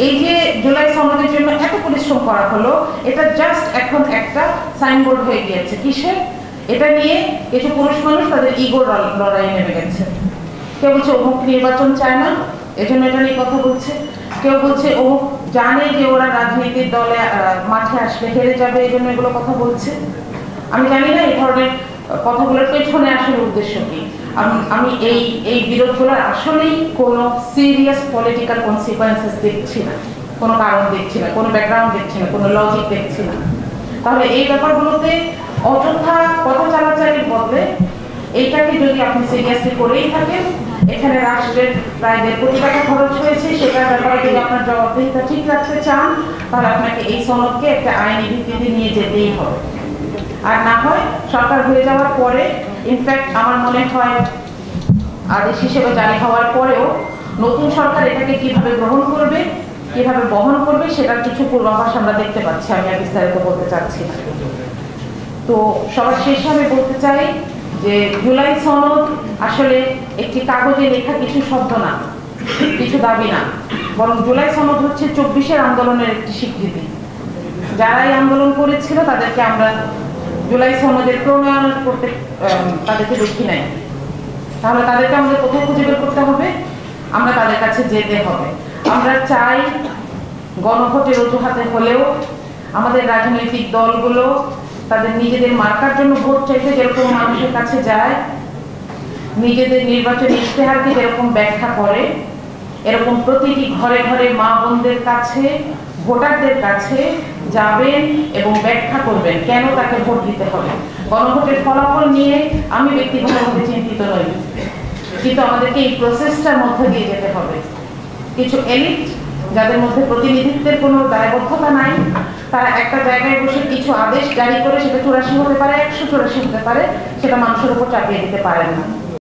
এই যে জুলাই সনদের জন্য এত পরিশ্রম করা হলো, এটা জাস্ট এখন একটা সাইনবোর্ড হয়ে গিয়েছে। কিসের? এটা নিয়ে কিছু পুরুষ মানুষ তাদের ইগোর লড়াই নেমে গেছে। কেউ বলছে অমুক নির্বাচন চায় না, এজন্য এটা নিয়ে কথা বলছে। কেউ বলছে অমুক জানে যে ওরা রাজনীতির দলে মাঠে আসলে হেরে যাবে, এই জন্য এগুলো কথা বলছে। আমি জানি না এই ধরনের কথাগুলোর পেছনে আসলে উদ্দেশ্য কি। আমি এই বিরোধগুলোর আসলেই কোনো সিরিয়াস পলিটিক্যাল কনসিকুয়েন্সেস দেখছি না, কোনো কারণ দেখছি না, কোনো ব্যাকগ্রাউন্ড দেখছি না, কোনো লজিক দেখছি না। তাহলে এই ব্যাপারগুলোতে অযথা কথা চালাচালির বদলে এইটাকে যদি আপনি সিরিয়াসলি করেই থাকেন, এখানে রাষ্ট্রের প্রায় 1.5 কোটি টাকা খরচ হয়েছে, সেটার ব্যাপারে যদি আপনার জবাবদিহিতা ঠিক রাখতে চান, তাহলে আপনাকে এই সনদকে একটা আইনি ভিত্তিতে নিয়ে যেতেই হবে। আর না হয় সরকার হয়ে যাওয়ার পরে, ইনফ্যাক্ট আমার মনে হয় আদেশ হিসেবে জারি হওয়ার পরেও নতুন সরকার এটাকে কিভাবে গ্রহণ করবে, কিভাবে বহন করবে, সেটার কিছু পূর্বাভাস আমরা দেখতে পাচ্ছি। আমি আর বিস্তারিত বলতে চাচ্ছি না। তো সবার শেষে আমি বলতে চাই যে জুলাই সনদ আসলে একটি কাগজে লেখা কিছু শব্দ না, কিছু দাবি না, বরং জুলাই সনদ হচ্ছে 24-এর আন্দোলনের একটি স্বীকৃতি। যারা এই আন্দোলন করেছিল তাদেরকে আমরা জুলাই সনদের প্রণয়ন করতে তাদেরকে দেখি নাই। তাহলে তাদেরকে আমাদের কোথায় খুঁজে বের করতে হবে? আমরা তাদের কাছে যেতে হবে। আমরা চাই গণভোটের অজুহাতে হলেও আমাদের রাজনৈতিক দলগুলো তাদের নিজেদের মার্কার জন্য ভোট চাইতে যেরকম মানুষের কাছে যায়, নিজেদের নির্বাচনী ইশতেহারকে যেরকম ব্যাখ্যা করে, এরকম প্রতিটি ঘরে ঘরে মা বোনদের কাছে, ভোটারদের কাছে যাবেন এবং ব্যাখ্যা করবেন কেন তাকে ভোট দিতে হবে। গণভোটের ফলাফল নিয়ে আমি ব্যক্তিগতভাবে চিন্তিত নই, কিন্তু আমাদেরকে এই প্রসেসটার মধ্যে দিয়ে যেতে হবে। কিছু এলিট যাদের মধ্যে প্রতিনিধিত্বের কোনো দায়বদ্ধতা নাই, তারা একটা জায়গায় বসে কিছু আদেশ জারি করে সেটা 84 হতে পারে, 184 হতে পারে, সেটা মানুষের উপর চাপিয়ে দিতে পারেন না।